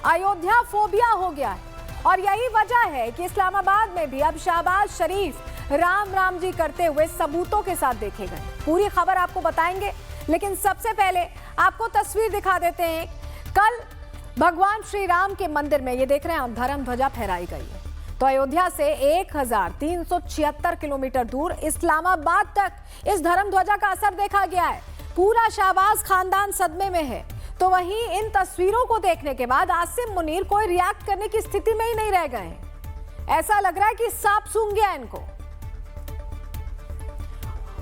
Ayodhya phobia हो गया है और यही वजह है कि इस्लामाबाद में भी अब शहबाज शरीफ राम राम जी करते हुए सबूतों के साथ देखे गए। पूरी खबर आपको बताएंगे, लेकिन सबसे पहले आपको तस्वीर दिखा देते हैं। कल भगवान श्री राम के मंदिर में, ये देख रहे हैं आप, धर्म ध्वजा फहराई गई है। तो अयोध्या से 1376 किलोमीटर दूर इस्लामाबाद तक इस धर्म ध्वजा का असर देखा गया है। पूरा शहबाज खानदान सदमे में है। तो वहीं इन तस्वीरों को देखने के बाद आसिम मुनीर कोई रिएक्ट करने की स्थिति में ही नहीं रह गए हैं। ऐसा लग रहा है कि सांप सूंघ गया इनको।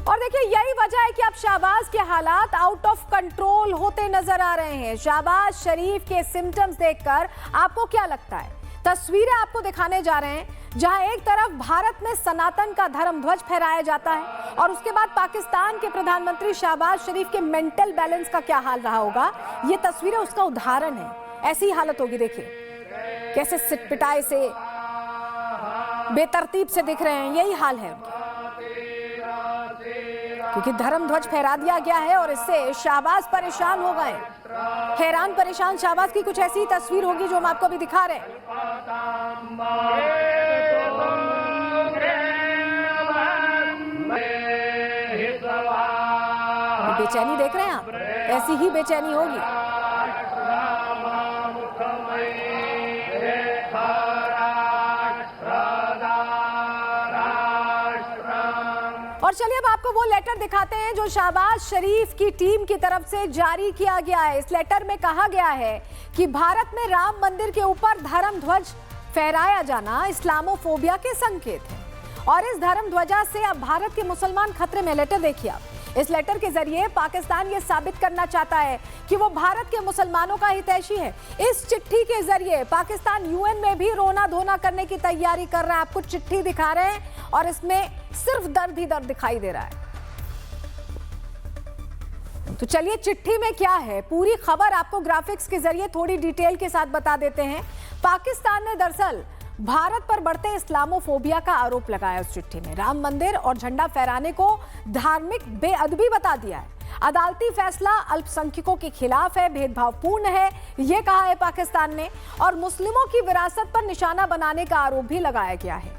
और देखिए, यही वजह है कि अब शहबाज के हालात आउट ऑफ कंट्रोल होते नजर आ रहे हैं। शहबाज शरीफ के सिम्टम्स देखकर आपको क्या लगता है? तस्वीरें आपको दिखाने जा रहे हैं, जहां एक तरफ भारत में सनातन का धर्म ध्वज फहराया जाता है और उसके बाद पाकिस्तान के प्रधानमंत्री शहबाज शरीफ के मेंटल बैलेंस का क्या हाल रहा होगा, ये तस्वीरें उसका उदाहरण है। ऐसी हालत होगी, देखिए कैसे सिटपिटाए से, बेतरतीब से दिख रहे हैं। यही हाल है उनके, क्योंकि धर्म ध्वज फहरा दिया गया है और इससे शहबाज परेशान हो गए। हैरान परेशान शहबाज की कुछ ऐसी तस्वीर होगी जो हम आपको भी दिखा रहे हैं। बेचैनी देख रहे हैं आप, ऐसी ही बेचैनी होगी। और चलिए अब आपको वो लेटर दिखाते हैं जो शहबाज शरीफ की टीम की तरफ से जारी किया गया है। इस लेटर में कहा गया है कि भारत में राम मंदिर के ऊपर धर्म ध्वज फहराया जाना इस्लामोफोबिया के संकेत है और इस धर्म ध्वजा से अब भारत के मुसलमान खतरे में। लेटर देखिए आप। इस लेटर के जरिए पाकिस्तान ये साबित करना चाहता है कि वो भारत के मुसलमानों का हितैषी है। इस चिट्ठी के जरिए पाकिस्तान यूएन में भी रोना धोना करने की तैयारी कर रहा है। आपको चिट्ठी दिखा रहे हैं और इसमें सिर्फ दर्द ही दर्द दिखाई दे रहा है। तो चलिए चिट्ठी में क्या है, पूरी खबर आपको ग्राफिक्स के जरिए थोड़ी डिटेल के साथ बता देते हैं। पाकिस्तान ने दरअसल भारत पर बढ़ते इस्लामोफोबिया का आरोप लगाया। उस चिट्ठी में राम मंदिर और झंडा फहराने को धार्मिक बेअदबी बता दिया है। अदालती फैसला अल्पसंख्यकों के खिलाफ है, भेदभावपूर्ण है, यह कहा है पाकिस्तान ने। और मुस्लिमों की विरासत पर निशाना बनाने का आरोप भी लगाया गया है।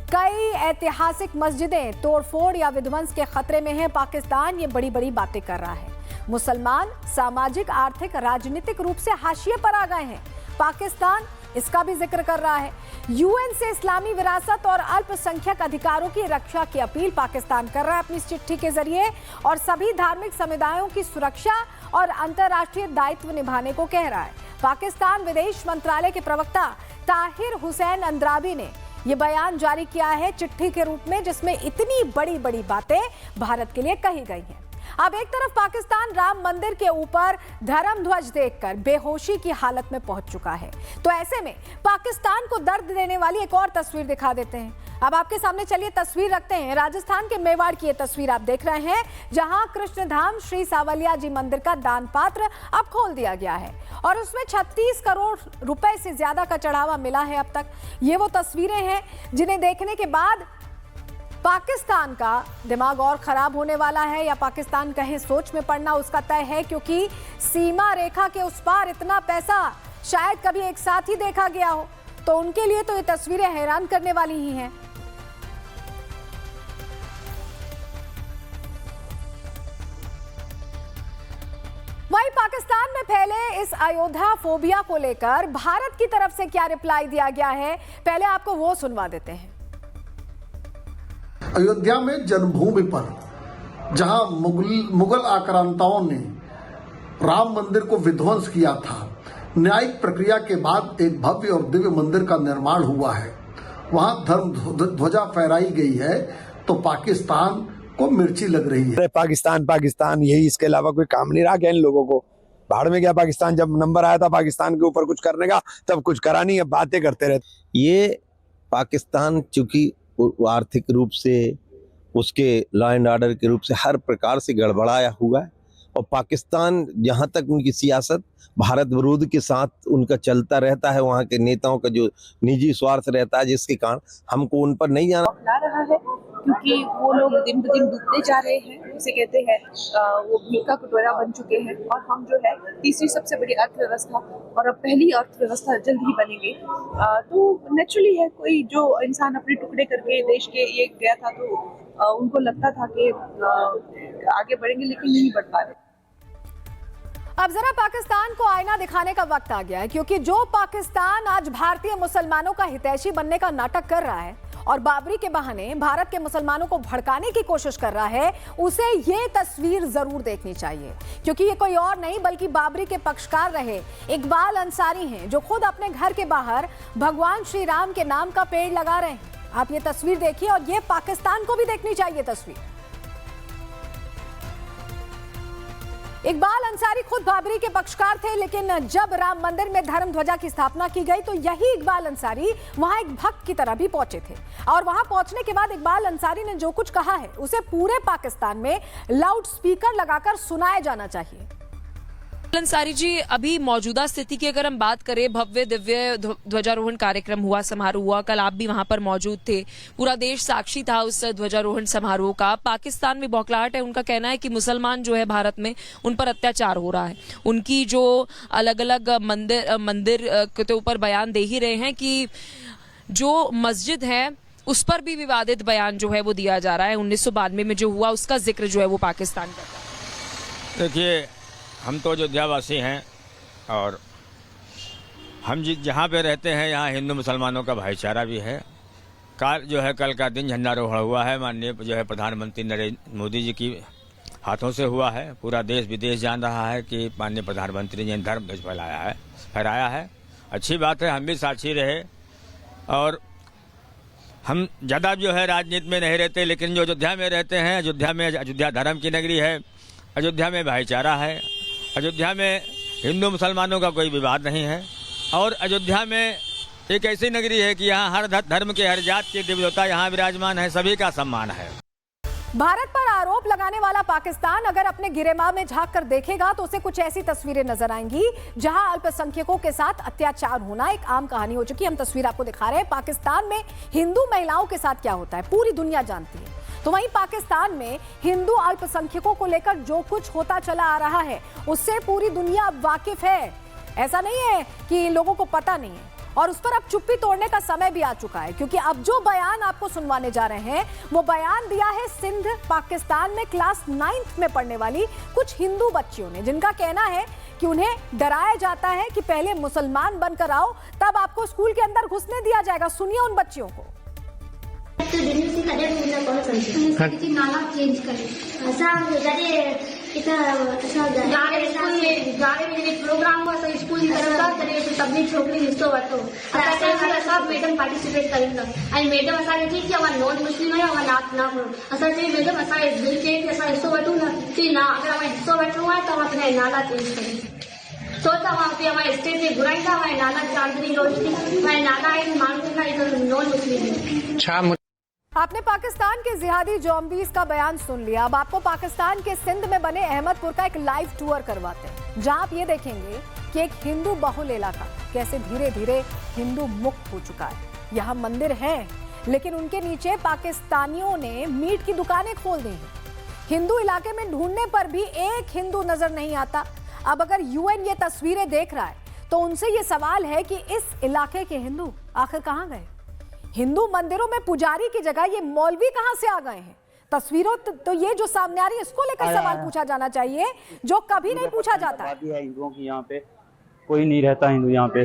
कई ऐतिहासिक मस्जिदें तोड़फोड़ या विध्वंस के खतरे में हैं। पाकिस्तान ये बड़ी बड़ी बातें कर रहा है। मुसलमान सामाजिक, आर्थिक, राजनीतिक रूप से हाशिए पर आ गए हैं। पाकिस्तान इसका भी जिक्र कर रहा है। यूएन से इस्लामी विरासत और अल्पसंख्यक अधिकारों की रक्षा की अपील पाकिस्तान कर रहा है अपनी चिट्ठी के जरिए और सभी धार्मिक समुदायों की सुरक्षा और अंतर्राष्ट्रीय दायित्व निभाने को कह रहा है। पाकिस्तान विदेश मंत्रालय के प्रवक्ता ताहिर हुसैन अंद्राबी ने यह बयान जारी किया है चिट्ठी के रूप में, जिसमें इतनी बड़ी बड़ी बातें भारत के लिए कही गई हैं। अब एक तरफ पाकिस्तान राम मंदिर के ऊपर धर्म ध्वज देखकर बेहोशी की हालत में पहुंच चुका है। तो ऐसे में पाकिस्तान को दर्द देने वाली एक और तस्वीर दिखा देते हैं। अब आपके सामने चलिए तस्वीर रखते हैं। राजस्थान के मेवाड़ की ये तस्वीर आप देख रहे हैं, जहां कृष्णधाम श्री सावलिया जी मंदिर का दान पात्र अब खोल दिया गया है और उसमें 36 करोड़ रुपए से ज्यादा का चढ़ावा मिला है अब तक। ये वो तस्वीरें हैं जिन्हें देखने के बाद पाकिस्तान का दिमाग और खराब होने वाला है, या पाकिस्तान कहीं सोच में पड़ना उसका तय है, क्योंकि सीमा रेखा के उस पार इतना पैसा शायद कभी एक साथ ही देखा गया हो। तो उनके लिए तो ये तस्वीरें हैरान करने वाली ही हैं। वहीं पाकिस्तान में फैले इस अयोध्या फोबिया को लेकर भारत की तरफ से क्या रिप्लाई दिया गया है, पहले आपको वो सुनवा देते हैं। अयोध्या में जन्मभूमि पर जहां मुगल आक्रांताओं ने राम मंदिर को विध्वंस किया था, न्यायिक प्रक्रिया के बाद एक भव्य और दिव्य मंदिर का निर्माण हुआ है, वहां धर्म ध्वजा फहराई गई है, तो पाकिस्तान को मिर्ची लग रही है। पाकिस्तान यही, इसके अलावा कोई काम नहीं रहा क्या इन लोगों को? भाड़ में गया पाकिस्तान। जब नंबर आया था पाकिस्तान के ऊपर कुछ करने का, तब कुछ करा नहीं, अब बातें करते रहते। ये पाकिस्तान चूंकि आर्थिक रूप से, उसके लॉ एंड ऑर्डर के रूप से हर प्रकार से गड़बड़ाया हुआ है और पाकिस्तान जहां तक उनकी सियासत भारत विरोध के साथ उनका चलता रहता है, वहां के नेताओं का जो निजी स्वार्थ रहता है, जिसके कारण हमको उन पर नहीं जाना ला रहा है, क्योंकि वो लोग दिन ब दिन डूबते जा रहे हैं। उसे कहते हैं वो भीख का कटोरा बन चुके हैं, और हम जो है तीसरी सबसे बड़ी अर्थव्यवस्था और अब पहली अर्थव्यवस्था जल्द ही बनेंगे। तो नेचुरली है, कोई जो इंसान अपने टुकड़े करके देश के ये गया था तो उनको लगता था कि आगे बढ़ेंगे, लेकिन नहीं बढ़ पा रहे। अब जरा पाकिस्तान को आईना दिखाने का वक्त आ गया है, क्योंकि जो पाकिस्तान आज भारतीय मुसलमानों का हितैषी बनने का नाटक कर रहा है और बाबरी के बहाने भारत के मुसलमानों को भड़काने की कोशिश कर रहा है, उसे ये तस्वीर जरूर देखनी चाहिए। क्योंकि ये कोई और नहीं बल्कि बाबरी के पक्षकार रहे इकबाल अंसारी हैं, जो खुद अपने घर के बाहर भगवान श्री राम के नाम का पेड़ लगा रहे हैं। आप ये तस्वीर देखिए, और ये पाकिस्तान को भी देखनी चाहिए तस्वीर। इकबाल अंसारी खुद बाबरी के पक्षकार थे, लेकिन जब राम मंदिर में धर्म ध्वजा की स्थापना की गई तो यही इकबाल अंसारी वहां एक भक्त की तरह भी पहुंचे थे। और वहां पहुंचने के बाद इकबाल अंसारी ने जो कुछ कहा है उसे पूरे पाकिस्तान में लाउड स्पीकर लगाकर सुनाया जाना चाहिए। अंसारी जी, अभी मौजूदा स्थिति की अगर हम बात करें, भव्य दिव्य ध्वजारोहण कार्यक्रम हुआ, समारोह हुआ, कल आप भी वहां पर मौजूद थे, पूरा देश साक्षी था उस ध्वजारोहण समारोह का। पाकिस्तान में बौखलाहट है, उनका कहना है कि मुसलमान जो है भारत में उन पर अत्याचार हो रहा है। उनकी जो अलग अलग मंदिर के ऊपर बयान दे ही रहे हैं कि जो मस्जिद है उस पर भी विवादित बयान जो है वो दिया जा रहा है। 1992 में जो हुआ उसका जिक्र जो है वो पाकिस्तान करता है। देखिए, हम तो अयोध्यावासी हैं और हम जहाँ पे रहते हैं यहाँ हिंदू मुसलमानों का भाईचारा भी है। कल का दिन झंडारोहण हुआ है, माननीय जो है प्रधानमंत्री नरेंद्र मोदी जी की हाथों से हुआ है। पूरा देश विदेश जान रहा है कि माननीय प्रधानमंत्री ने धर्म ध्वज फहराया है। अच्छी बात है, हम भी साक्षी रहे। और हम ज़्यादा जो है राजनीति में नहीं रहते, लेकिन जो अयोध्या में रहते हैं, अयोध्या धर्म की नगरी है, अयोध्या में भाईचारा है, अयोध्या में हिंदू मुसलमानों का कोई विवाद नहीं है। और अयोध्या में एक ऐसी नगरी है कि यहाँ हर धर्म के, हर जात के देवता यहाँ विराजमान है, सभी का सम्मान है। भारत पर आरोप लगाने वाला पाकिस्तान अगर अपने गिरेमां में झांक कर देखेगा तो उसे कुछ ऐसी तस्वीरें नजर आएंगी जहां अल्पसंख्यकों के साथ अत्याचार होना एक आम कहानी हो चुकी है। हम तस्वीर आपको दिखा रहे हैं। पाकिस्तान में हिंदू महिलाओं के साथ क्या होता है पूरी दुनिया जानती है, तो वहीं पाकिस्तान में हिंदू अल्पसंख्यकों को लेकर जो कुछ होता चला आ रहा है उससे पूरी दुनिया अब वाकिफ है। ऐसा नहीं है कि लोगों को पता नहीं है, और उस पर अब चुप्पी तोड़ने का समय भी आ चुका है, क्योंकि अब जो बयान आपको सुनवाने जा रहे हैं वो बयान दिया है सिंध पाकिस्तान में क्लास 9th में पढ़ने वाली कुछ हिंदू बच्चियों ने, जिनका कहना है कि उन्हें डराया जाता है कि पहले मुसलमान बनकर आओ तब आपको स्कूल के अंदर घुसने दिया जाएगा। सुनिए उन बच्चियों को। नाला चेंज करें प्रोग्राम हुआ स्कूल की तरफ का तबलीग छोकरी हिस्सो वठो मैडम पार्टिसिपेट करेंगे ऐं मैडम असांखे चई की अवां नॉन मुस्लिम आहियूं अवां नात न करो। असां चई मैडम असांखे दिलि चई की असां हिस्सो वठूं न, चई न अगरि अवां हिस्सो वठिणो आहे त अवां पंहिंजा नाला चेंज कयो। सो त अवां हुते अवां स्टेज ते घुराईंदा, अवां नाला चांदनी रोशनी अवां नाला आहिनि माण्हू खां नॉन मुस्लिम। आपने पाकिस्तान के जिहादी जॉम्बीज का बयान सुन लिया। अब आपको पाकिस्तान के सिंध में बने अहमदपुर का एक लाइव टूर करवाते हैं, जहां आप ये देखेंगे कि एक हिंदू बहुल इलाका कैसे धीरे धीरे हिंदू मुक्त हो चुका है। यहाँ मंदिर हैं, लेकिन उनके नीचे पाकिस्तानियों ने मीट की दुकानें खोल दी हैं। हिंदू इलाके में ढूंढने पर भी एक हिंदू नजर नहीं आता। अब अगर यूएन ये तस्वीरें देख रहा है तो उनसे ये सवाल है कि इस इलाके के हिंदू आखिर कहाँ गए? हिंदू मंदिरों में पुजारी की जगह ये मौलवी कहां से आ गए हैं? तस्वीरों तो ये जो सामने आ रही है इसको लेकर सवाल पूछा जाना चाहिए, जो कभी नहीं पूछा जाता है। हिंदुओं की यहाँ पे कोई नहीं रहता हिंदू यहाँ पे।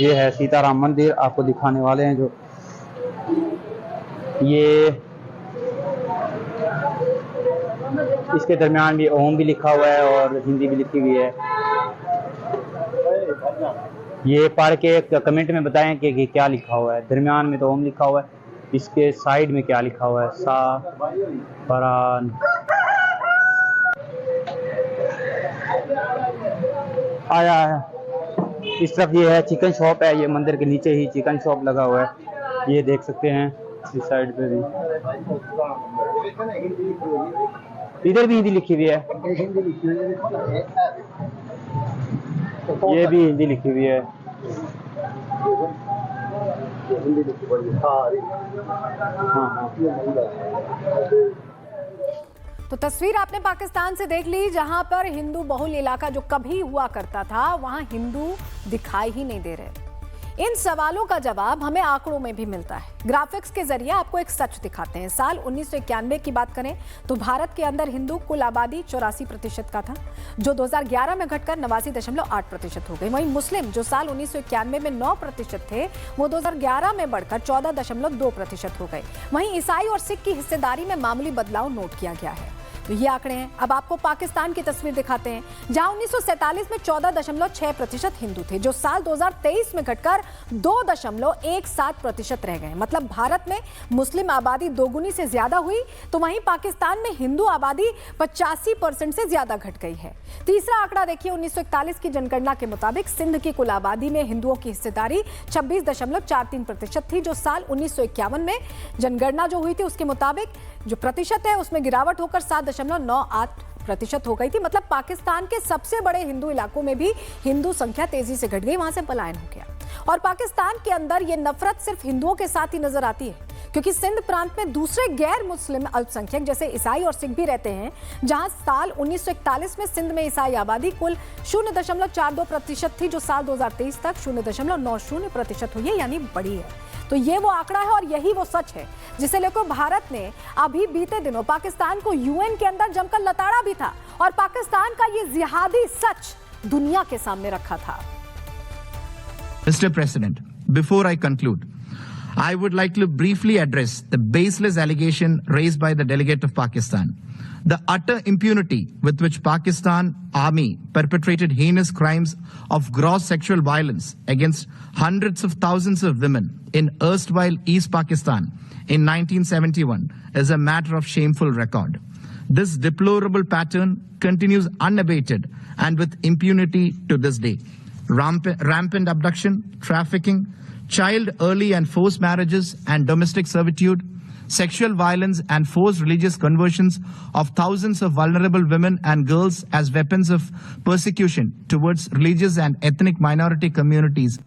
ये है सीताराम मंदिर, आपको दिखाने वाले हैं। जो ये इसके दरमियान भी ओम भी लिखा हुआ है और हिंदी भी लिखी हुई है। ये पढ़ के कमेंट में बताएं कि क्या लिखा हुआ है। दरमियान में तो ओम लिखा हुआ है, इसके साइड में क्या लिखा हुआ है? सा फरान आया है। इस तरफ ये है चिकन शॉप है, ये मंदिर के नीचे ही चिकन शॉप लगा हुआ है, ये देख सकते हैं। इस साइड पे भी इधर भी हिंदी लिखी हुई है, ये भी हिंदी लिखी हुई है। तो तस्वीर आपने पाकिस्तान से देख ली, जहां पर हिंदू बहुल इलाका जो कभी हुआ करता था, वहां हिंदू दिखाई ही नहीं दे रहे। इन सवालों का जवाब हमें आंकड़ों में भी मिलता है। ग्राफिक्स के जरिए आपको एक सच दिखाते हैं। साल 1991 की बात करें तो भारत के अंदर हिंदू कुल आबादी 84% का था, जो 2011 में घटकर 89.8% हो गई। वहीं मुस्लिम जो साल 1991 में 9% थे, वो 2011 में बढ़कर 14.2% हो गए। वहीं ईसाई और सिख की हिस्सेदारी में मामूली बदलाव नोट किया गया है। तो ये आंकड़े हैं। अब आपको पाकिस्तान की तस्वीर दिखाते हैं, जहां 1947 में 14.6% हिंदू थे, जो साल 2023 में घटकर 2.17% रह गए। मतलब भारत में मुस्लिम आबादी दोगुनी से ज्यादा हुई, तो वहीं पाकिस्तान में हिंदू आबादी 85% से ज्यादा घट गई है। तीसरा आंकड़ा देखिए, 1941 की जनगणना के मुताबिक सिंध की कुल आबादी में हिंदुओं की हिस्सेदारी 26.43% थी, जो साल 1951 में जनगणना जो हुई थी उसके मुताबिक जो प्रतिशत है उसमें गिरावट होकर 7.98% हो गई थी। मतलब पाकिस्तान के सबसे बड़े हिंदू इलाकों में भी हिंदू संख्या तेजी से घट गई, वहां से पलायन हो गया। और पाकिस्तान के अंदर ये नफरत सिर्फ हिंदुओं के साथ ही नजर आती है, क्योंकि सिंध प्रांत में दूसरे गैर मुस्लिम अल्पसंख्यक जैसे ईसाई और सिख भी रहते हैं, जहां साल 1941 में सिंध में ईसाई आबादी कुल 0.42% थी, जो साल 2023 तक 0.90% हुई है, यानी बढ़ी है। तो ये वो आंकड़ा है और यही वो सच है जिसे लेकर भारत ने अभी बीते दिनों पाकिस्तान को यूएन के अंदर जमकर लताड़ा भी था और पाकिस्तान का ये जिहादी सच दुनिया के सामने रखा था। Mr. President, before I conclude, I would like to briefly address the baseless allegation raised by the delegate of Pakistan. The utter impunity with which Pakistan Army perpetrated heinous crimes of gross sexual violence against hundreds of thousands of women in erstwhile East Pakistan in 1971 is a matter of shameful record. This deplorable pattern continues unabated and with impunity to this day. Rampant abduction, trafficking, child early and forced marriages and domestic servitude, sexual violence and forced religious conversions of thousands of vulnerable women and girls as weapons of persecution towards religious and ethnic minority communities.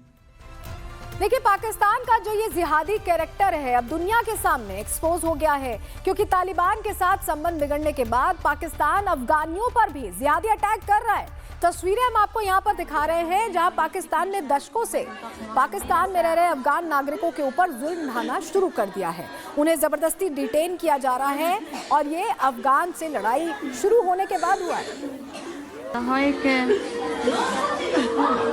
देखिए, पाकिस्तान का जो ये जिहादी character है अब दुनिया के सामने एक्सपोज हो गया है, क्योंकि तालिबान के साथ संबंध बिगड़ने के बाद पाकिस्तान अफगानियों पर भी जिहादी अटैक कर रहा है। तस्वीरें हम आपको यहाँ पर दिखा रहे हैं, जहाँ पाकिस्तान ने दशकों से पाकिस्तान में रह रहे अफगान नागरिकों के ऊपर जुल्म ढाना शुरू कर दिया है। उन्हें जबरदस्ती डिटेन किया जा रहा है और ये अफगान से लड़ाई शुरू होने के बाद हुआ है।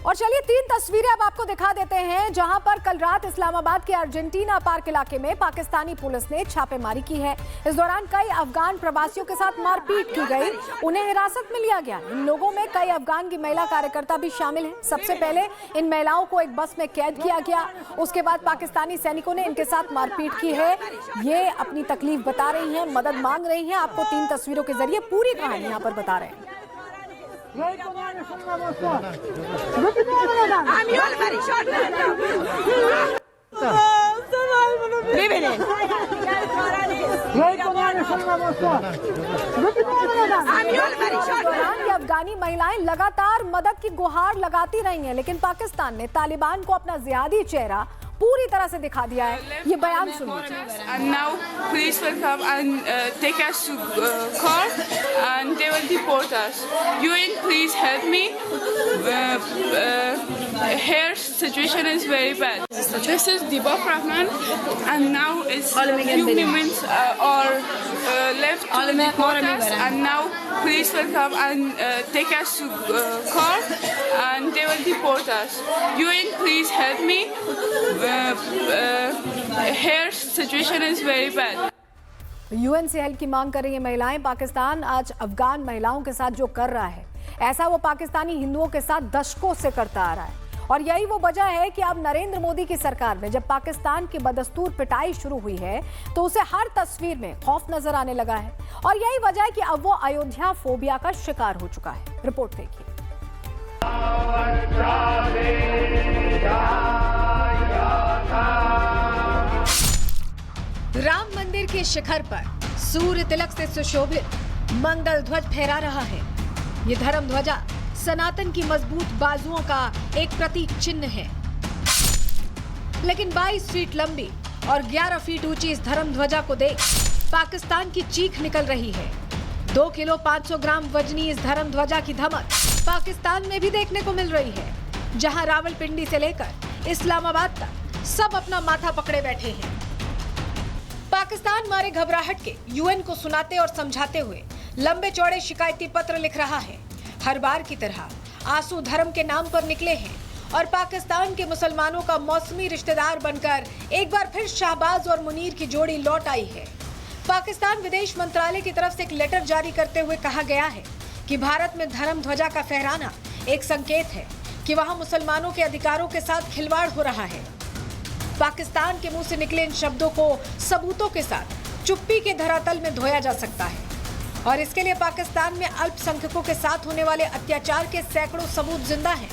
और चलिए 3 तस्वीरें अब आपको दिखा देते हैं, जहां पर कल रात इस्लामाबाद के अर्जेंटीना पार्क इलाके में पाकिस्तानी पुलिस ने छापेमारी की है। इस दौरान कई अफगान प्रवासियों के साथ मारपीट की गई, उन्हें हिरासत में लिया गया। इन लोगों में कई अफगान की महिला कार्यकर्ता भी शामिल हैं। सबसे पहले इन महिलाओं को एक बस में कैद किया गया, उसके बाद पाकिस्तानी सैनिकों ने इनके साथ मारपीट की है। ये अपनी तकलीफ बता रही हैं, मदद मांग रही हैं। आपको 3 तस्वीरों के जरिए पूरी कहानी यहाँ पर बता रहे हैं। अफगानी महिलाएं लगातार मदद की गुहार लगाती रही हैं, लेकिन पाकिस्तान ने तालिबान को अपना जिहादी चेहरा पूरी तरह से दिखा दिया है। ये बयान सुनिए। And now police will come and take us to court and they will deport us. UN, please help me. Here situation is very bad. This is Dibak Rahman and now it's few moments are left to deport us and now police will come and take us to court and they will deport us. UN, please help me. Here situation is very bad. UN से help की मांग कर रही है महिलाएं। पाकिस्तान आज अफगान महिलाओं के साथ जो कर रहा है, ऐसा वो पाकिस्तानी हिंदुओं के साथ दशकों से करता आ रहा है। और यही वो वजह है कि अब नरेंद्र मोदी की सरकार में जब पाकिस्तान की बदस्तूर पिटाई शुरू हुई है, तो उसे हर तस्वीर में खौफ नजर आने लगा है। और यही वजह है कि अब वो अयोध्या फोबिया का शिकार हो चुका है। रिपोर्ट देखिए। राम मंदिर के शिखर पर सूर्य तिलक से सुशोभित मंगल ध्वज फहरा रहा है। ये धर्म ध्वजा सनातन की मजबूत बाजुओं का एक प्रतीक चिन्ह है। लेकिन 22 फीट लंबी और 11 फीट ऊंची इस धर्म ध्वजा को देख पाकिस्तान की चीख निकल रही है। 2 किलो 500 ग्राम वजनी इस धर्म ध्वजा की धमक पाकिस्तान में भी देखने को मिल रही है, जहां रावलपिंडी से लेकर इस्लामाबाद तक सब अपना माथा पकड़े बैठे हैं। पाकिस्तान मारे घबराहट के यूएन को सुनाते और समझाते हुए लंबे चौड़े शिकायती पत्र लिख रहा है। हर बार की तरह आंसू धर्म के नाम पर निकले हैं और पाकिस्तान के मुसलमानों का मौसमी रिश्तेदार बनकर एक बार फिर शाहबाज और मुनीर की जोड़ी लौट आई है। पाकिस्तान विदेश मंत्रालय की तरफ से एक लेटर जारी करते हुए कहा गया है कि भारत में धर्म ध्वजा का फहराना एक संकेत है कि वहां मुसलमानों के अधिकारों के साथ खिलवाड़ हो रहा है। पाकिस्तान के मुंह से निकले इन शब्दों को सबूतों के साथ चुप्पी के धरातल में धोया जा सकता है और इसके लिए पाकिस्तान में अल्पसंख्यकों के साथ होने वाले अत्याचार के सैकड़ों सबूत जिंदा हैं।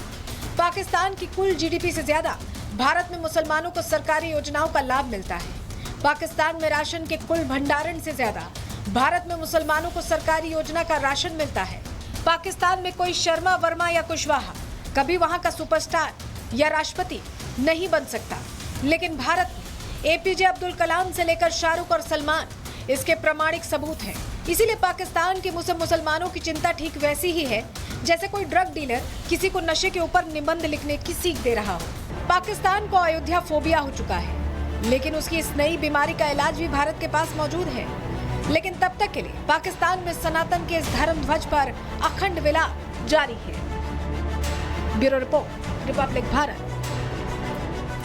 पाकिस्तान की कुल जीडीपी से ज्यादा भारत में मुसलमानों को सरकारी योजनाओं का लाभ मिलता है। पाकिस्तान में राशन के कुल भंडारण से ज्यादा भारत में मुसलमानों को सरकारी योजना का राशन मिलता है। पाकिस्तान में कोई शर्मा वर्मा या कुशवाहा कभी वहां का सुपरस्टार या राष्ट्रपति नहीं बन सकता, लेकिन भारत में एपीजे अब्दुल कलाम से लेकर शाहरुख और सलमान इसके प्रामाणिक सबूत हैं। इसीलिए पाकिस्तान के मुंह से मुसलमानों की चिंता ठीक वैसी ही है जैसे कोई ड्रग डीलर किसी को नशे के ऊपर निबंध लिखने की सीख दे रहा हो। पाकिस्तान को अयोध्या फोबिया हो चुका है, लेकिन उसकी इस नई बीमारी का इलाज भी भारत के पास मौजूद है। लेकिन तब तक के लिए पाकिस्तान में सनातन के इस धर्म ध्वज पर अखंड विलाप जारी है। Bureau report, Republic Bharat.